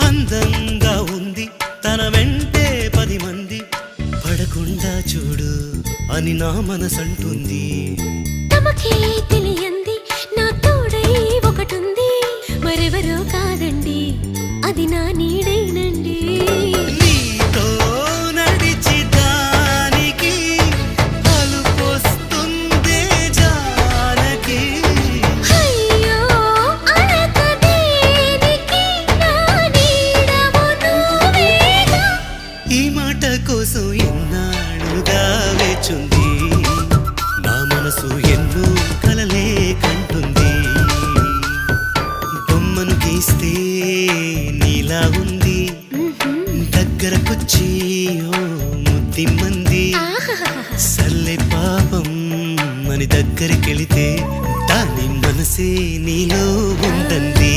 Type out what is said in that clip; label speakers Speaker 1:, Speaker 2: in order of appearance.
Speaker 1: అందంగా ఉంది తన వెంటే 10 మంది పడకుండా చూడు అని నా మనసంటుంది.
Speaker 2: తమకే తెలియంది నా తోడై ఒకటుంది, మరెవరో కాదండి అది నా నీడేనండి.
Speaker 1: నీతో నడిచి దానికి అలుపొస్తుందే జానకి.
Speaker 2: అయ్యో అనక దేనికి నా నీడవు నువ్వేగా.
Speaker 1: ఈ మాట కోసం ఎన్నాళ్ళుగా వేచుంది నా మనసు, ఎన్నో కలలే కంటుంది. బొమ్మను గీస్తే నీలా ఉంది, దగ్గరకొచ్చి ఓ ముద్దిమ్మంది. సల్లే పాపం అని దగ్గరికెళితే దాని మనసే నీలో ఉందంది.